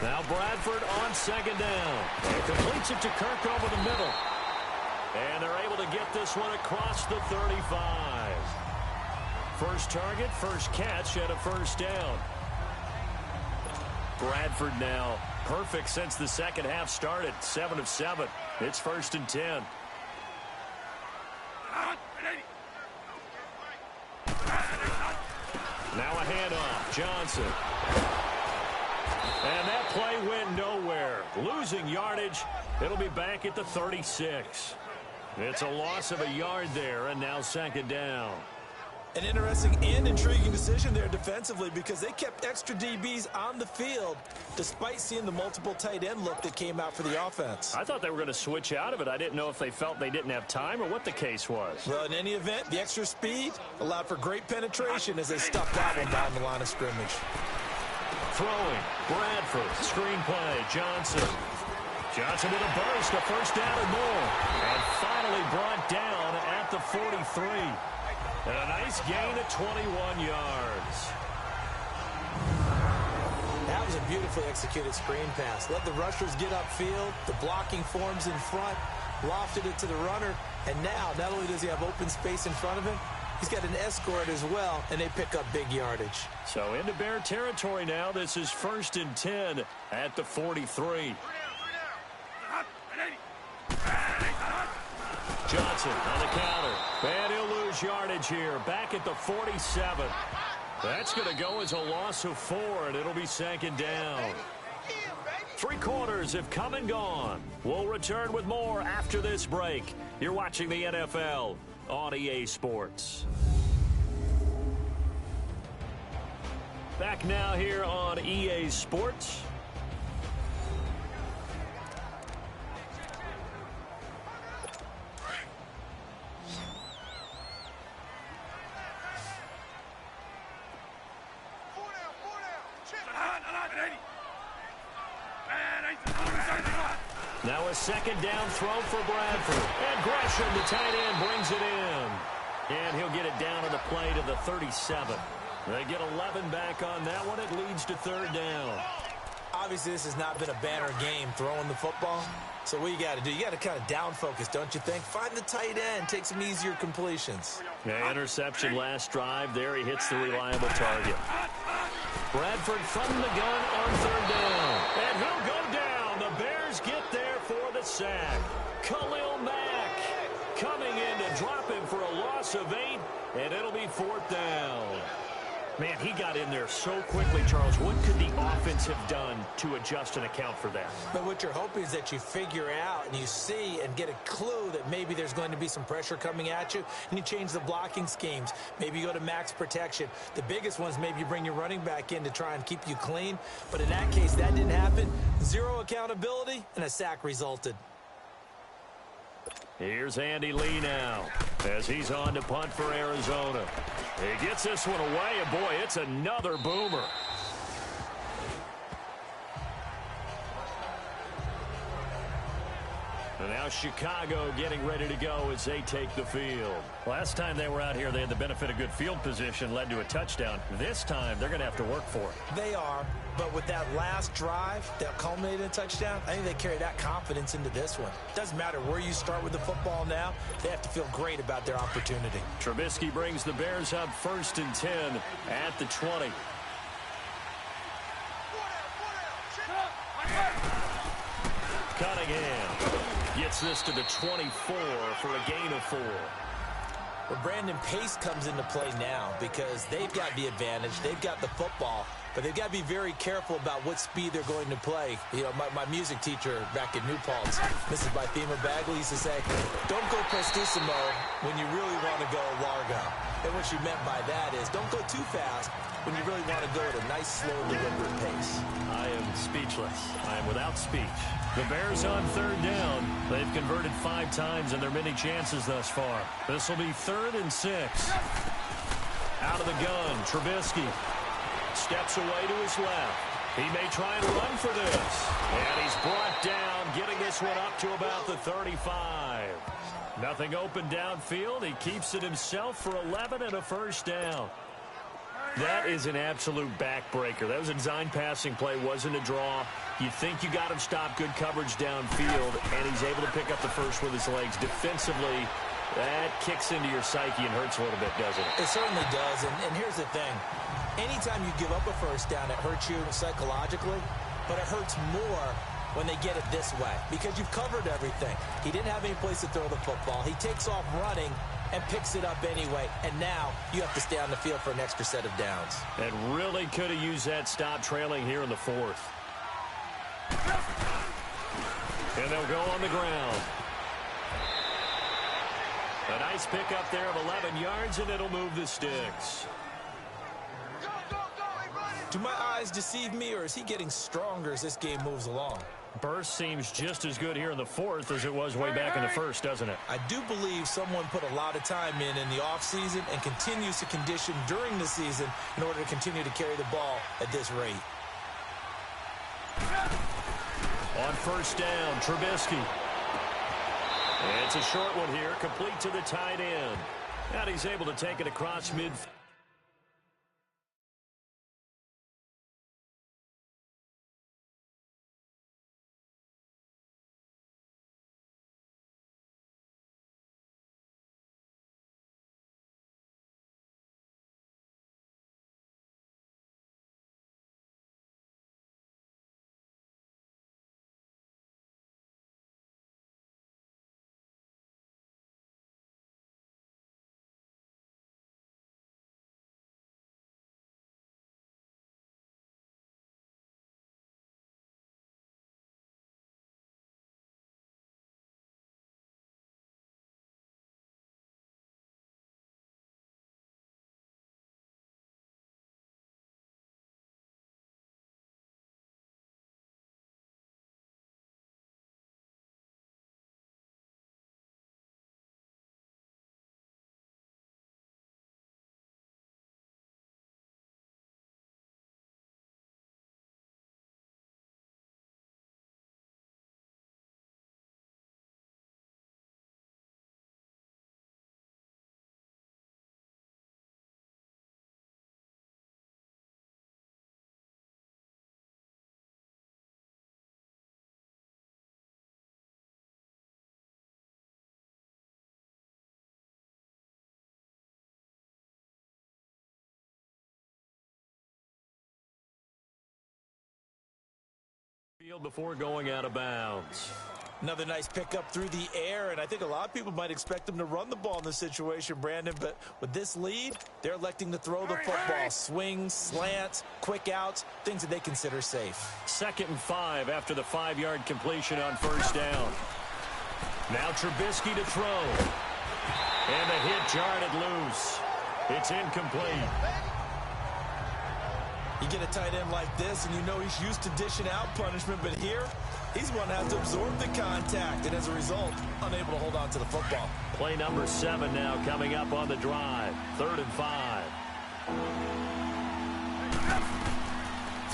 Now Bradford on second down. And completes it to Kirk over the middle. And they're able to get this one across the 35. First target, first catch, and a first down. Bradford now perfect since the second half started. 7 of 7. It's 1st and 10. Now a handoff. Johnson. And that play went nowhere. Losing yardage. It'll be back at the 36. It's a loss of a yard there, and now second down. An interesting and intriguing decision there defensively because they kept extra DBs on the field despite seeing the multiple tight end look that came out for the offense. I thought they were going to switch out of it. I didn't know if they felt they didn't have time or what the case was. Well, in any event, the extra speed allowed for great penetration as they stuffed that one down the line of scrimmage. Throwing, Bradford, screen play, Johnson. Johnson with a burst, a first down and more. And finally brought down at the 43. And a nice gain of 21 yards. That was a beautifully executed screen pass. Let the rushers get upfield. The blocking forms in front. Lofted it to the runner. And now, not only does he have open space in front of him, he's got an escort as well, and they pick up big yardage. So into Bear territory now. This is 1st and 10 at the 43. Johnson on the counter. And he'll lose yardage here. Back at the 47. That's going to go as a loss of 4, and it'll be 2nd down. 3 quarters have come and gone. We'll return with more after this break. You're watching the NFL on EA Sports. Back now here on EA Sports. Now a 2nd down throw for Bradford. And Gresham, the tight end, brings it in. And he'll get it down on the play to the 37. They get 11 back on that one. It leads to 3rd down. Obviously, this has not been a banner game throwing the football. So what you got to do, you got to kind of down focus, don't you think? Find the tight end, take some easier completions. Yeah, interception last drive. There he hits the reliable target. Bradford from the gun on 3rd down. And he'll go down. The Bears get there for the sack. Khalil Mack coming in to drop him for a loss of 8, and it'll be 4th down. Man, he got in there so quickly, Charles. What could the offense have done to adjust and account for that? But what you're hoping is that you figure out and you see and get a clue that maybe there's going to be some pressure coming at you, and you change the blocking schemes. Maybe you go to max protection. The biggest one is maybe you bring your running back in to try and keep you clean. But in that case, that didn't happen. 0 accountability, and a sack resulted. Here's Andy Lee now as he's on to punt for Arizona. He gets this one away, and boy, it's another boomer. And now Chicago getting ready to go as they take the field. Last time they were out here, they had the benefit of good field position, led to a touchdown. This time, they're going to have to work for it. They are, but with that last drive that culminated in a touchdown, I think they carry that confidence into this one. Doesn't matter where you start with the football now, they have to feel great about their opportunity. Trubisky brings the Bears up 1st and 10 at the 20. Cunningham gets this to the 24 for a gain of 4. Well, Brandon, pace comes into play now because they've got the advantage. They've got the football, but they've got to be very careful about what speed they're going to play. You know, my music teacher back at New Paltz, Mrs. Bythema Bagley, used to say, don't go prestissimo when you really want to go largo. And what she meant by that is don't go too fast when you really want to go at a nice, slow, deliberate pace. I am speechless. I am without speech. The Bears on 3rd down. They've converted 5 times in their many chances thus far. This will be 3rd and 6. Out of the gun, Trubisky steps away to his left. He may try and run for this. And he's brought down, getting this one up to about the 35. Nothing open downfield. He keeps it himself for 11 and a 1st down. That is an absolute backbreaker. That was a design passing play, wasn't a draw. You think you got him stopped, good coverage downfield, and he's able to pick up the first with his legs. Defensively, that kicks into your psyche and hurts a little bit, doesn't it? It certainly does, and here's the thing. Anytime you give up a 1st down, it hurts you psychologically, but it hurts more when they get it this way because you've covered everything. He didn't have any place to throw the football. He takes off running and picks it up anyway, and now you have to stay on the field for an extra set of downs. And really could have used that stop trailing here in the 4th. And they'll go on the ground. A nice pickup there of 11 yards, and it'll move the sticks. Do my eyes deceive me, or is he getting stronger as this game moves along? Burst seems just as good here in the 4th as it was way back in the 1st, doesn't it? I do believe someone put a lot of time in the offseason and continues to condition during the season in order to continue to carry the ball at this rate. On 1st down, Trubisky. It's a short one here, complete to the tight end. And he's able to take it across midfield. field before going out of bounds. Another nice pickup through the air, and I think a lot of people might expect them to run the ball in this situation, Brandon, but with this lead, they're electing to throw the football. Swings, slants, quick outs, things that they consider safe. 2nd and 5 after the 5-yard completion on first down. Now Trubisky to throw. And the hit jarred it loose. It's incomplete. You get a tight end like this, and you know he's used to dishing out punishment, but here, he's one that has to absorb the contact, and as a result, unable to hold on to the football. Play number 7 now coming up on the drive. 3rd and 5.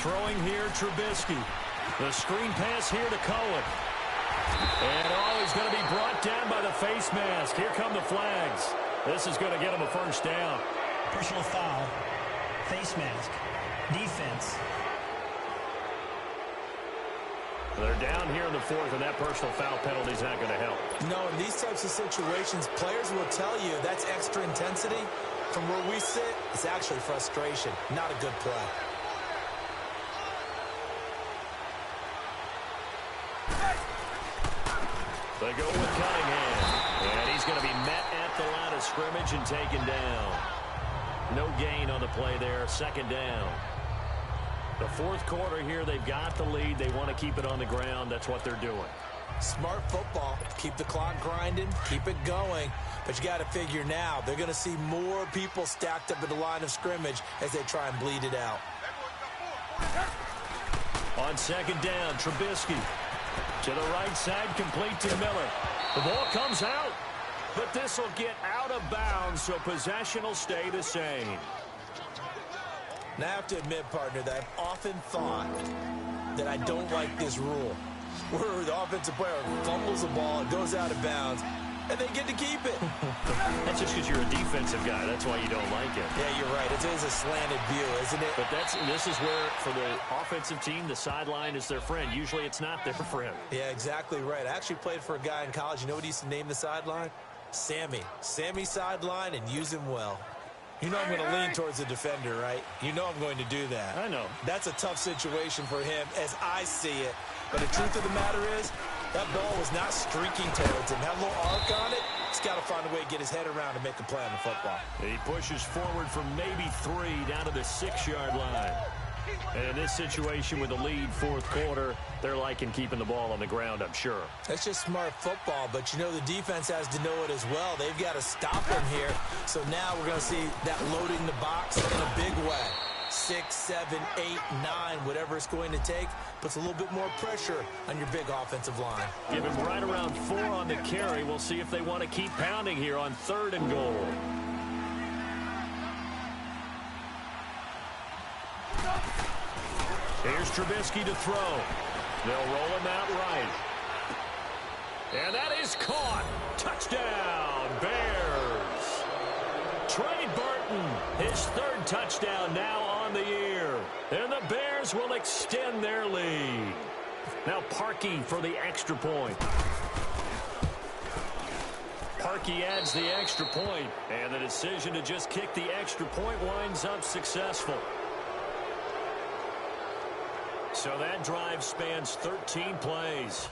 Throwing here, Trubisky. The screen pass here to Cohen. And he's going to be brought down by the face mask. Here come the flags. This is going to get him a first down. Personal foul. Face mask. Defense. They're down here in the 4th, and that personal foul penalty is not going to help. No, in these types of situations, players will tell you that's extra intensity. From where we sit, it's actually frustration, not a good play. They go with Cunningham, and he's going to be met at the line of scrimmage and taken down. No gain on the play there, 2nd down. The 4th quarter here, they've got the lead. They want to keep it on the ground. That's what they're doing. Smart football. Keep the clock grinding, keep it going. But you got to figure now, they're going to see more people stacked up at the line of scrimmage as they try and bleed it out. On 2nd down, Trubisky. To the right side, complete to Miller. The ball comes out, but this will get out of bounds, so possession will stay the same. Now, I have to admit, partner, that I've often thought that I don't like this rule, where the offensive player fumbles the ball, it goes out of bounds, and they get to keep it. That's just because you're a defensive guy. That's why you don't like it. Yeah, you're right. It is a slanted view, isn't it? But this is where, for the offensive team, the sideline is their friend. Usually it's not their friend. Yeah, exactly right. I actually played for a guy in college. You know what he used to name the sideline? Sammy. Sammy sideline, and use him well. You know I'm going to lean towards the defender, right? You know I'm going to do that. I know. That's a tough situation for him as I see it. But the truth of the matter is, that ball was not streaking towards him. Had a little arc on it. He's got to find a way to get his head around and make a play on the football. He pushes forward from maybe 3 down to the 6-yard line. And in this situation with the lead 4th quarter, they're liking keeping the ball on the ground, I'm sure. That's just smart football, but you know the defense has to know it as well. They've got to stop him here. So now we're going to see that loading the box in a big way. 6, 7, 8, 9, whatever it's going to take, puts a little bit more pressure on your big offensive line. Give him right around 4 on the carry. We'll see if they want to keep pounding here on 3rd and goal. Here's Trubisky to throw. They'll roll him out right. And that is caught. Touchdown, Bears. Trey Burton, his 3rd touchdown now on the year. And the Bears will extend their lead. Now Parkey for the extra point. Parkey adds the extra point, and the decision to just kick the extra point winds up successful. So that drive spans 13 plays.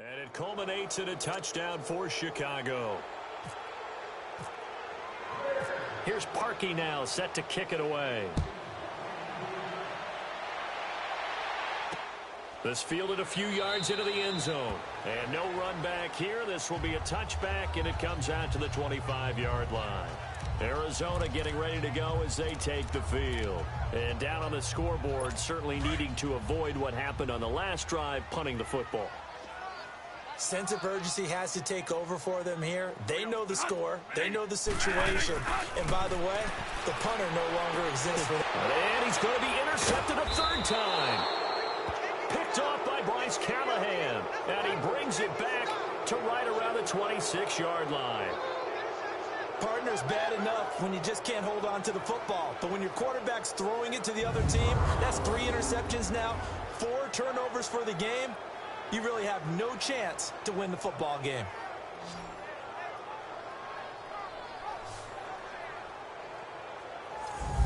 And it culminates in a touchdown for Chicago. Here's Parkey now, set to kick it away. This fielded a few yards into the end zone. And no run back here. This will be a touchback, and it comes out to the 25-yard line. Arizona getting ready to go as they take the field. And down on the scoreboard, certainly needing to avoid what happened on the last drive, punting the football. Sense of urgency has to take over for them here. They know the score. They know the situation. And by the way, the punter no longer exists for them. And he's going to be intercepted a third time. Picked off by Bryce Callahan. And he brings it back to right around the 26-yard line. Partner's bad enough when you just can't hold on to the football. But when your quarterback's throwing it to the other team, that's 3 interceptions now, 4 turnovers for the game. You really have no chance to win the football game.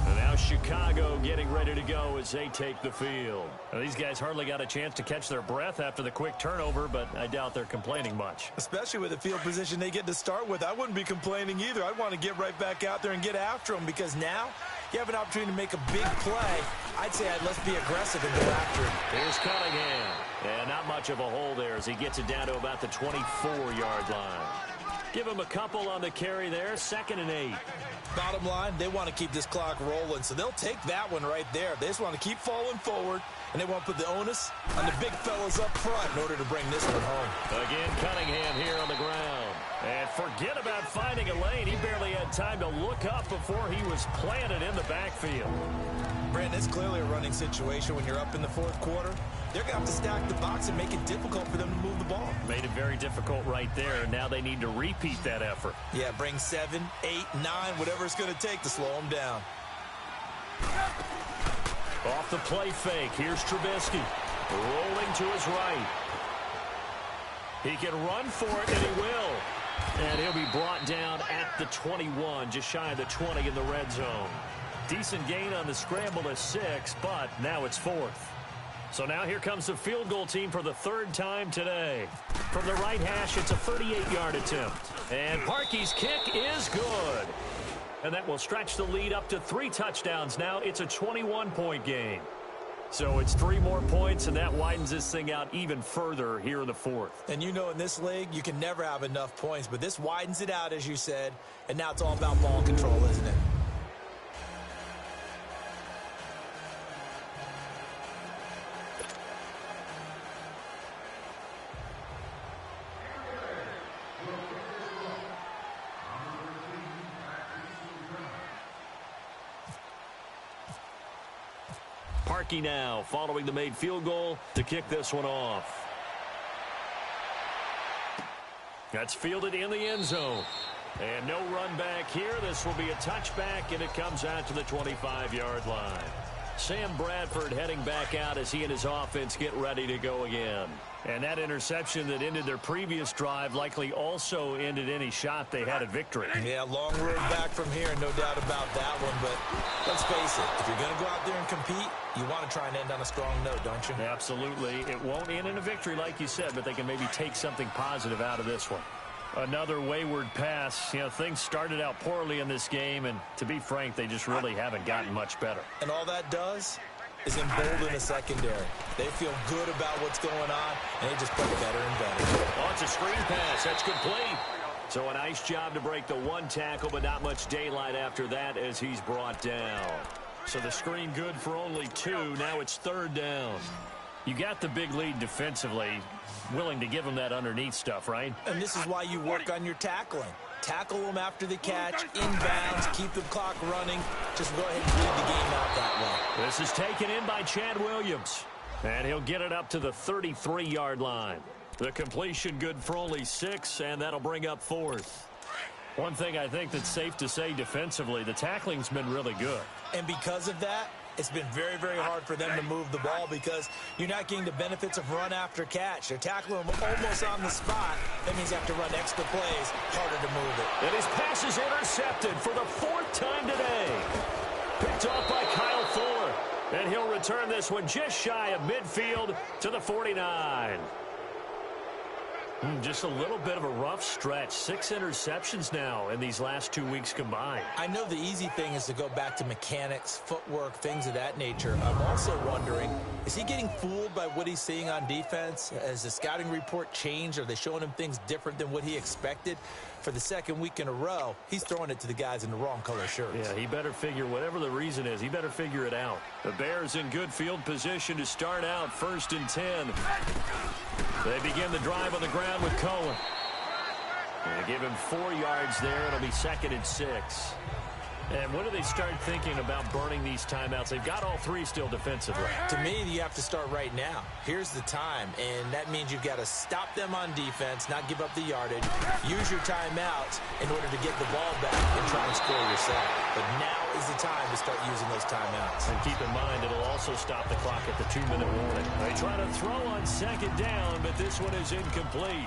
And now Chicago getting ready to go as they take the field. Now, these guys hardly got a chance to catch their breath after the quick turnover, but I doubt they're complaining much. Especially with the field position they get to start with. I wouldn't be complaining either. I'd want to get right back out there and get after them, because now you have an opportunity to make a big play. I'd say let's be aggressive and go after him. Here's Cunningham. And not much of a hole there as he gets it down to about the 24-yard line. Give him a couple on the carry there. 2nd and 8. Bottom line, they want to keep this clock rolling, so they'll take that one right there. They just want to keep falling forward, and they want to put the onus on the big fellas up front in order to bring this one home. Again, Cunningham here on the ground. And forget about finding a lane. He barely had time to look up before he was planted in the backfield. Brandon, it's clearly a running situation when you're up in the 4th quarter. They're going to have to stack the box and make it difficult for them to move the ball. Made it very difficult right there. Now they need to repeat that effort. Yeah, bring 7, 8, 9, whatever it's going to take to slow them down. Off the play fake. Here's Trubisky. Rolling to his right. He can run for it, and he will. And he'll be brought down at the 21, just shy of the 20 in the red zone. Decent gain on the scramble to 6, but now it's 4th. So now here comes the field goal team for the 3rd time today. From the right hash, it's a 38-yard attempt. And Parkey's kick is good. And that will stretch the lead up to 3 touchdowns now. It's a 21-point game. So it's 3 more points, and that widens this thing out even further here in the 4th. And you know in this league, you can never have enough points, but this widens it out, as you said, and now it's all about ball control, isn't it? Parkey now following the made field goal to kick this one off. That's fielded in the end zone. And no run back here. This will be a touchback, and it comes out to the 25-yard line. Sam Bradford heading back out as he and his offense get ready to go again. And that interception that ended their previous drive likely also ended any shot they had at victory. Yeah, long road back from here, no doubt about that one. But let's face it, if you're going to go out there and compete, you want to try and end on a strong note, don't you? Absolutely. It won't end in a victory like you said, but they can maybe take something positive out of this one. Another wayward pass. You know, things started out poorly in this game, and to be frank, they just really haven't gotten much better. And all that does is embolden the secondary. They feel good about what's going on, and they just play better and better. Oh, it's a screen pass. That's complete. So a nice job to break the 1 tackle, but not much daylight after that as he's brought down. So the screen good for only 2. Now it's 3rd down. You got the big lead defensively, willing to give them that underneath stuff, right? And this is why you work on your tackling. Tackle them after the catch, inbounds, keep the clock running. Just go ahead and lead the game out that way. This is taken in by Chad Williams. And he'll get it up to the 33-yard line. The completion good for only 6, and that'll bring up 4th. One thing I think that's safe to say defensively, the tackling's been really good. And because of that, it's been very, very hard for them to move the ball because you're not getting the benefits of run after catch. They're tackling them almost on the spot. That means you have to run extra plays, harder to move it. And his pass is intercepted for the 4th time today. Picked off by Kyle Fuller. And he'll return this one just shy of midfield to the 49. Just a little bit of a rough stretch. 6 interceptions now in these last 2 weeks combined. I know the easy thing is to go back to mechanics, footwork, things of that nature. I'm also wondering, is he getting fooled by what he's seeing on defense? Has the scouting report changed? Are they showing him things different than what he expected? For the second week in a row, he's throwing it to the guys in the wrong color shirts. Yeah, he better figure, whatever the reason is, he better figure it out. The Bears in good field position to start out 1st and 10. They begin the drive on the ground with Cohen. They give him 4 yards there. It'll be 2nd and 6. And when do they start thinking about burning these timeouts? They've got all 3 still defensively. To me, you have to start right now. Here's the time, and that means you've got to stop them on defense, not give up the yardage, use your timeouts in order to get the ball back and try and score yourself. But now is the time to start using those timeouts. And keep in mind, it'll also stop the clock at the 2-minute warning. They try to throw on 2nd down, but this one is incomplete.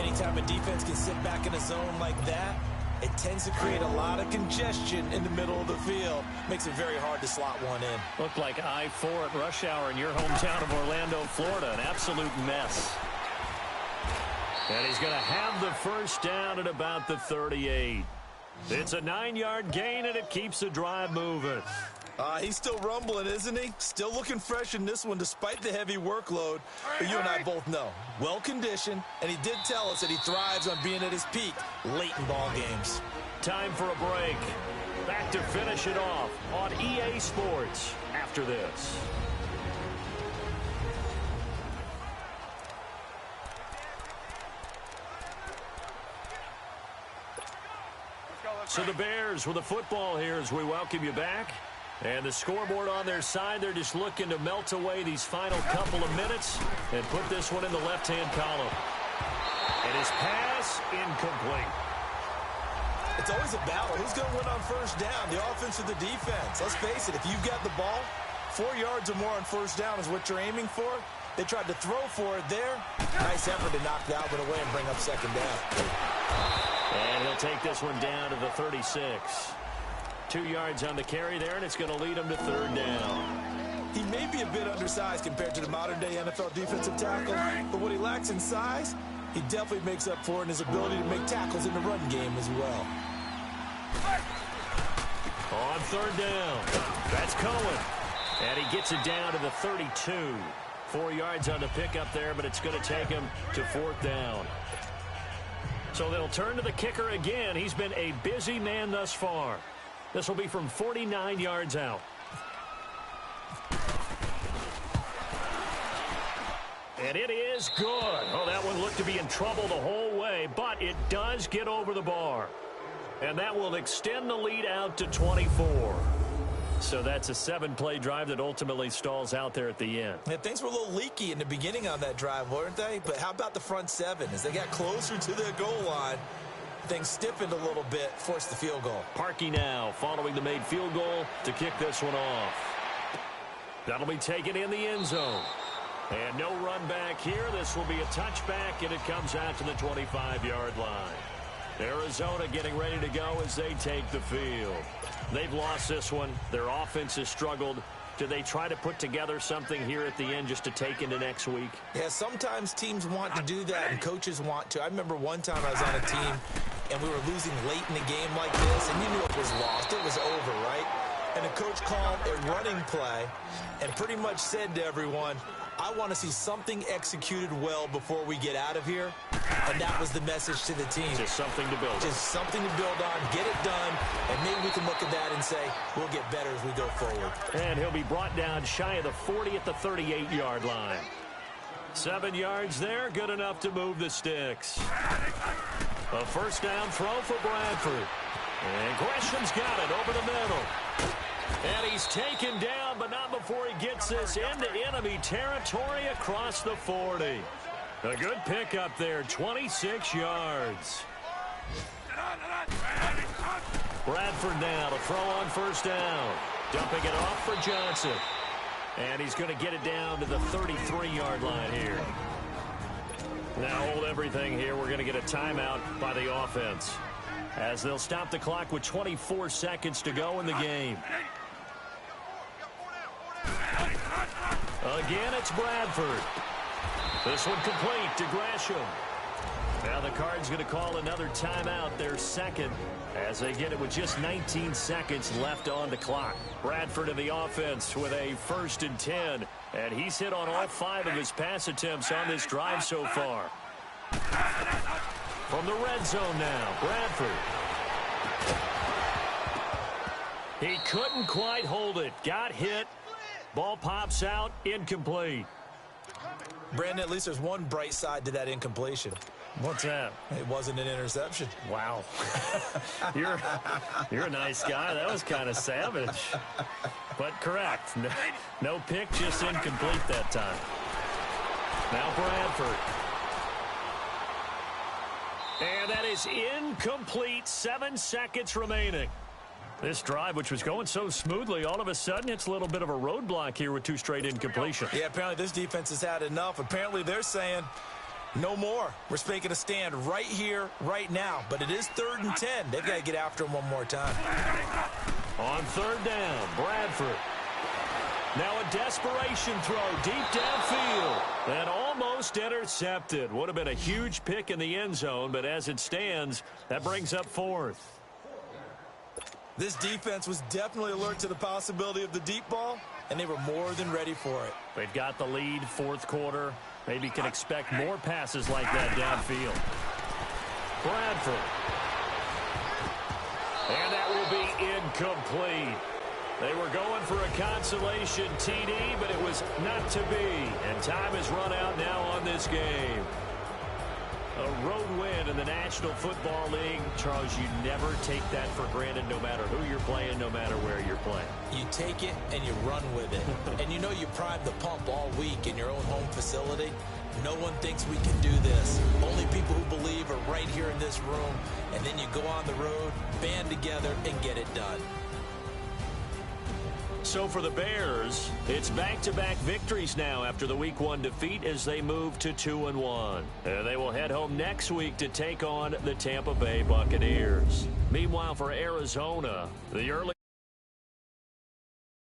Anytime a defense can sit back in a zone like that, it tends to create a lot of congestion in the middle of the field. Makes it very hard to slot one in. Looked like I-4 at rush hour in your hometown of Orlando, Florida. An absolute mess. And he's going to have the 1st down at about the 38. It's a 9-yard gain, and it keeps the drive moving. He's still rumbling, isn't he? Still looking fresh in this one despite the heavy workload. But you and I both know, well-conditioned, and he did tell us that he thrives on being at his peak late in ball games. Time for a break. Back to finish it off on EA Sports after this. So the Bears with the football here as we welcome you back. And the scoreboard on their side, they're just looking to melt away these final couple of minutes and put this one in the left-hand column. And his pass incomplete. It's always a battle. Who's going to win on 1st down, the offense or the defense? Let's face it, if you've got the ball, 4 yards or more on 1st down is what you're aiming for. They tried to throw for it there. Nice effort to knock that one away and bring up 2nd down. And he'll take this one down to the 36. 2 yards on the carry there, and it's going to lead him to 3rd down. He may be a bit undersized compared to the modern-day NFL defensive tackle, but what he lacks in size, he definitely makes up for in his ability to make tackles in the run game as well. On 3rd down, that's Cohen. And he gets it down to the 32. 4 yards on the pickup there, but it's going to take him to 4th down. So they'll turn to the kicker again. He's been a busy man thus far. This will be from 49 yards out. And it is good. Oh, that one looked to be in trouble the whole way, but it does get over the bar. And that will extend the lead out to 24. So that's a 7-play drive that ultimately stalls out there at the end. Yeah, things were a little leaky in the beginning on that drive, weren't they? But how about the front 7? As they got closer to their goal line, things stiffened a little bit, forced the field goal. Parkey now following the made field goal to kick this one off. That'll be taken in the end zone. And no run back here. This will be a touchback, and it comes out to the 25-yard line. Arizona getting ready to go as they take the field. They've lost this one. Their offense has struggled. Do they try to put together something here at the end just to take into next week? Yeah, sometimes teams want to do that and coaches want to. I remember one time I was on a team and we were losing late in the game like this, and you knew it was lost. It was over, right? And the coach called a running play and pretty much said to everyone, I want to see something executed well before we get out of here. And that was the message to the team. Just something to build on. Just something to build on, get it done, and maybe we can look at that and say, we'll get better as we go forward. And he'll be brought down shy of the 40 at the 38-yard line. 7 yards there, good enough to move the sticks. A 1st down throw for Bradford. And Gresham's got it over the middle. And he's taken down, but not before he gets this into enemy territory across the 40. A good pickup there, 26 yards. Bradford now to throw on 1st down. Dumping it off for Johnson. And he's going to get it down to the 33-yard line here. Now hold everything here. We're going to get a timeout by the offense, as they'll stop the clock with 24 seconds to go in the game. Again, it's Bradford. This one complete to Gresham. Cards going to call another timeout, their second, as they get it with just 19 seconds left on the clock. Bradford in the offense with a 1st and 10, and he's hit on all 5 of his pass attempts on this drive so far. From the red zone now, Bradford. He couldn't quite hold it. Got hit. Ball pops out. Incomplete. Brandon, at least there's one bright side to that incompletion. What's that? It wasn't an interception. Wow. You're a nice guy. That was kind of savage. But correct. No pick, just incomplete that time. Now Bradford. And that is incomplete. 7 seconds remaining. This drive, which was going so smoothly, all of a sudden it's a little bit of a roadblock here with 2 straight incompletions. Yeah, apparently this defense has had enough. Apparently they're saying no more. We're making a stand right here, right now. But it is 3rd and 10. They've got to get after him one more time. On 3rd down, Bradford. Now a desperation throw deep downfield. And almost intercepted. Would have been a huge pick in the end zone, but as it stands, that brings up 4th. This defense was definitely alert to the possibility of the deep ball, and they were more than ready for it. They've got the lead, 4th quarter. Maybe can expect more passes like that downfield. Bradford. And that will be incomplete. They were going for a consolation TD, but it was not to be. And time has run out now on this game. A road win in the National Football League. Charles, you never take that for granted no matter who you're playing, no matter where you're playing. You take it and you run with it. And you know you primed the pump all week in your own home facility. No one thinks we can do this. Only people who believe are right here in this room. And then you go on the road, band together, and get it done. So for the Bears, it's back-to-back victories now after the Week 1 defeat as they move to 2-1. And they will head home next week to take on the Tampa Bay Buccaneers. Meanwhile, for Arizona, the early